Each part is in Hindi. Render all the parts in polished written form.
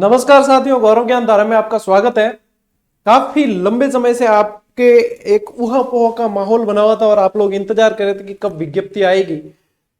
नमस्कार साथियों, गौरव ज्ञान धारा में आपका स्वागत है। काफी लंबे समय से आपके एक ऊहापोह का माहौल बना हुआ था और आप लोग इंतजार कर रहे थे कि कब विज्ञप्ति आएगी।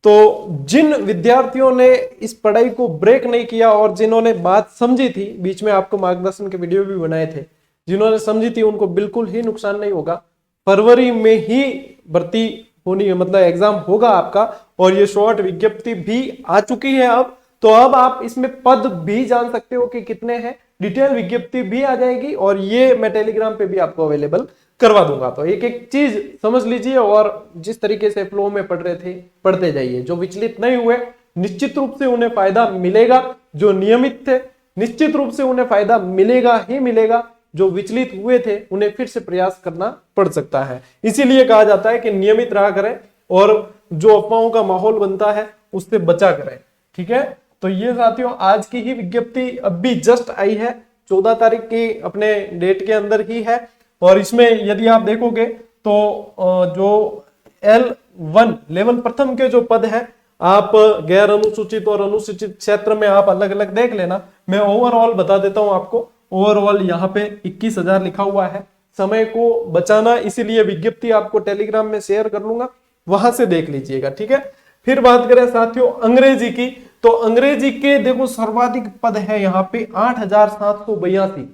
तो जिन विद्यार्थियों ने इस पढ़ाई को ब्रेक नहीं किया और जिन्होंने बात समझी थी, बीच में आपको मार्गदर्शन के वीडियो भी बनाए थे, जिन्होंने समझी थी उनको बिल्कुल ही नुकसान नहीं होगा। फरवरी में ही भर्ती होनी है, मतलब एग्जाम होगा आपका, और ये शॉर्ट विज्ञप्ति भी आ चुकी है अब। तो अब आप इसमें पद भी जान सकते हो कि कितने हैं, डिटेल विज्ञप्ति भी आ जाएगी और ये मैं टेलीग्राम पे भी आपको अवेलेबल करवा दूंगा। तो एक एक चीज समझ लीजिए और जिस तरीके से फ्लो में पढ़ रहे थे पढ़ते जाइए। जो विचलित नहीं हुए निश्चित रूप से उन्हें फायदा मिलेगा, जो नियमित थे निश्चित रूप से उन्हें फायदा मिलेगा ही मिलेगा, जो विचलित हुए थे उन्हें फिर से प्रयास करना पड़ सकता है। इसीलिए कहा जाता है कि नियमित रहा करें और जो अफवाहों का माहौल बनता है उससे बचा करें। ठीक है, तो ये साथियों आज की ही विज्ञप्ति अभी जस्ट आई है, 14 तारीख की अपने डेट के अंदर ही है। और इसमें यदि आप देखोगे तो जो L1 लेवल प्रथम के जो पद है, आप गैर अनुसूचित और अनुसूचित क्षेत्र में आप अलग अलग देख लेना। मैं ओवरऑल बता देता हूं आपको। ओवरऑल यहाँ पे 21,000 लिखा हुआ है। समय को बचाना, इसीलिए विज्ञप्ति आपको टेलीग्राम में शेयर कर लूंगा, वहां से देख लीजिएगा। ठीक है, फिर बात करें साथियों अंग्रेजी की, तो अंग्रेजी के देखो सर्वाधिक पद है यहाँ पे 8,782,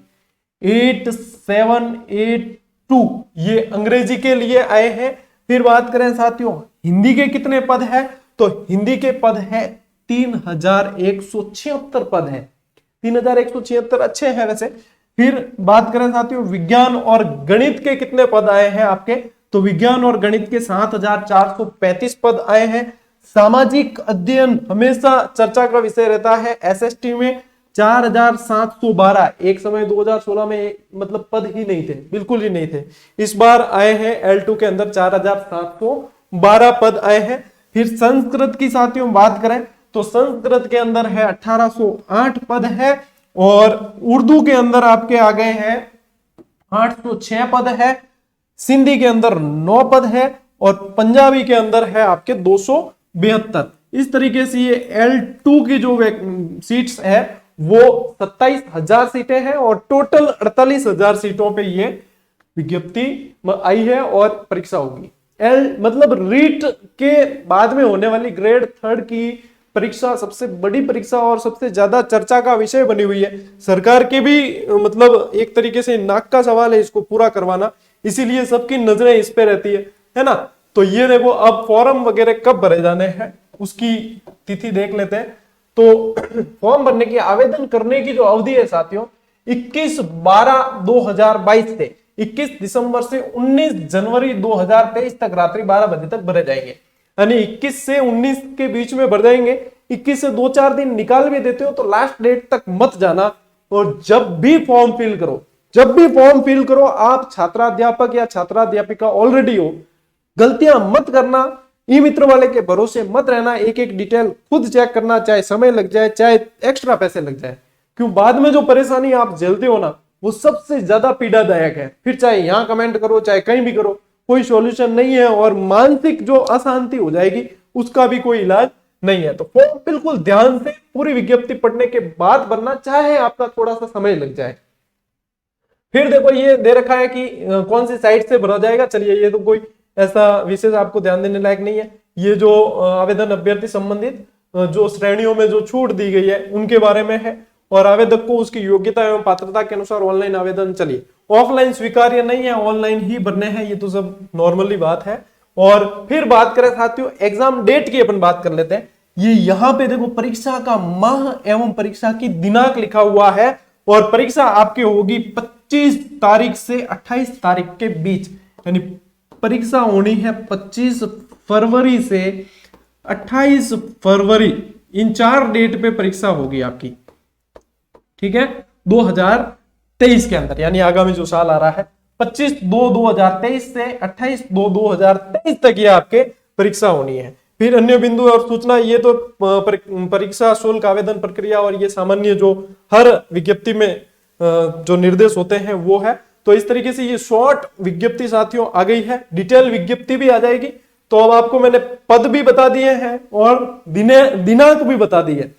8782 ये अंग्रेजी के लिए आए हैं। फिर बात करें साथियों हिंदी के कितने पद है, तो हिंदी के पद है 3,176 पद है। 3,176 अच्छे हैं वैसे। फिर बात करें साथियों विज्ञान और गणित के कितने पद आए हैं आपके, तो विज्ञान और गणित के 7,435 पद आए हैं। सामाजिक अध्ययन हमेशा चर्चा का विषय रहता है। एसएसटी में 4,712, एक समय 2016 में मतलब पद ही नहीं थे, बिल्कुल ही नहीं थे। इस बार आए हैं L2 के अंदर 4,712 पद आए हैं। फिर संस्कृत की साथियों बात करें तो संस्कृत के अंदर है 1,808 पद है, और उर्दू के अंदर आपके आ गए हैं 806 पद है। सिंधी के अंदर 9 पद है और पंजाबी के अंदर है आपके 272। इस तरीके से ये L2 की जो सीट्स है वो 27,000 सीटें हैं और टोटल 48,000 सीटों पे ये विज्ञप्ति आई है और परीक्षा होगी। मतलब रीट के बाद में होने वाली ग्रेड 3 की परीक्षा सबसे बड़ी परीक्षा और सबसे ज्यादा चर्चा का विषय बनी हुई है। सरकार के भी मतलब एक तरीके से नाक का सवाल है इसको पूरा करवाना, इसीलिए सबकी नजरें इस पे रहती है ना। तो ये देखो अब फॉर्म वगैरह कब भरे जाने हैं उसकी तिथि देख लेते हैं। तो फॉर्म भरने की आवेदन करने की जो अवधि है साथियों 21/12/2022 से 21 दिसंबर से 19 जनवरी 2023 तक रात्रि 12 बजे तक भरे जाएंगे। यानी 21 से 19 के बीच में भर जाएंगे। 21 से 2-4 दिन निकाल भी देते हो तो लास्ट डेट तक मत जाना। और जब भी फॉर्म फिल करो आप छात्राध्यापक या छात्राध्यापिका ऑलरेडी हो, गलतियां मत करना, ई मित्र वाले के भरोसे मत रहना। एक एक डिटेल खुद चेक करना, चाहे समय लग जाए चाहे एक्स्ट्रा पैसे लग जाए, क्यों बाद में जो परेशानी आप झेलते हो ना वो सबसे ज्यादा पीड़ादायक है। फिर चाहे यहां कमेंट करो चाहे कहीं भी करो, कोई सॉल्यूशन नहीं है और मानसिक जो अशांति हो जाएगी उसका भी कोई इलाज नहीं है। तो फॉर्म बिल्कुल ध्यान से पूरी विज्ञप्ति पढ़ने के बाद भरना, चाहे आपका थोड़ा सा समय लग जाए। फिर देखो ये दे रखा है कि कौन सी साइट से भरा जाएगा। चलिए ये तो कोई ऐसा विशेष आपको ध्यान देने लायक नहीं है। ये जो आवेदन अभ्यर्थी संबंधित जो श्रेणियों में जो छूट दी गई है उनके बारे में है, और आवेदक को उसकी योग्यता एवं पात्रता के अनुसार ऑनलाइन आवेदन, चलिए ऑफलाइन स्वीकार्य नहीं है, ऑनलाइन ही भरने हैं, ये तो सब नॉर्मली बात है। और फिर बात करें साथियों एग्जाम डेट की, अपन बात कर लेते हैं। ये यहाँ पे देखो परीक्षा का माह एवं परीक्षा की दिनांक लिखा हुआ है, और परीक्षा आपकी होगी 25 तारीख से 28 तारीख के बीच। यानी परीक्षा होनी है 25 फरवरी से 28 फरवरी, इन 4 डेट पे परीक्षा होगी आपकी। ठीक है, 2023 के अंदर, यानी आगामी जो साल आ रहा है 25/2/2023 से 28/2/2023 तक ये आपके परीक्षा होनी है। फिर अन्य बिंदु और सूचना, ये तो परीक्षा शुल्क, आवेदन प्रक्रिया और ये सामान्य जो हर विज्ञप्ति में जो निर्देश होते हैं वो है। तो इस तरीके से ये शॉर्ट विज्ञप्ति साथियों आ गई है। डिटेल विज्ञप्ति भी आ जाएगी। तो अब आपको मैंने पद भी बता दिए हैं और दिनांक भी बता दी है।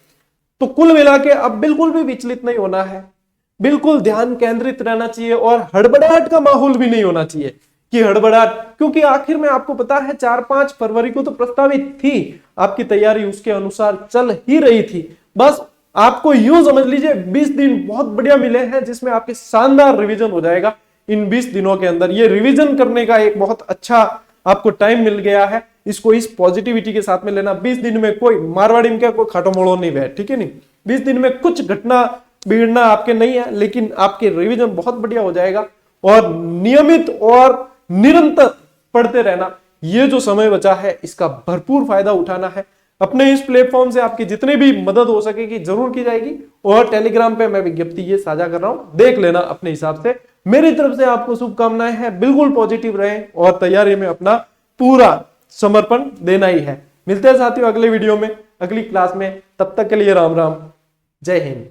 तो कुल मिला के अब बिल्कुल भी विचलित नहीं होना है, बिल्कुल ध्यान केंद्रित रहना चाहिए और हड़बड़ाहट का माहौल भी नहीं होना चाहिए कि हड़बड़ाहट, क्योंकि आखिर में आपको पता है 4-5 फरवरी को तो प्रस्तावित थी, आपकी तैयारी उसके अनुसार चल ही रही थी। बस आपको यूं समझ लीजिए 20 दिन बहुत बढ़िया मिले हैं जिसमें आपके शानदार रिवीजन हो जाएगा। इन 20 दिनों के अंदर ये रिवीजन करने का एक बहुत अच्छा आपको टाइम मिल गया है, इसको इस पॉजिटिविटी के साथ में लेना। 20 दिन में कोई मारवाड़ी में क्या कोई खाटो मोड़ो नहीं है, ठीक है नहीं। 20 दिन में कुछ घटना बिगड़ना आपके नहीं है, लेकिन आपके रिवीजन बहुत बढ़िया हो जाएगा और नियमित और निरंतर पढ़ते रहना। ये जो समय बचा है इसका भरपूर फायदा उठाना है। अपने इस प्लेटफॉर्म से आपकी जितनी भी मदद हो सकेगी जरूर की जाएगी और टेलीग्राम पे मैं विज्ञप्ति ये साझा कर रहा हूं, देख लेना अपने हिसाब से। मेरी तरफ से आपको शुभकामनाएं हैं, बिल्कुल पॉजिटिव रहें और तैयारी में अपना पूरा समर्पण देना ही है। मिलते हैं साथियों अगले वीडियो में, अगली क्लास में। तब तक के लिए राम राम, जय हिंद।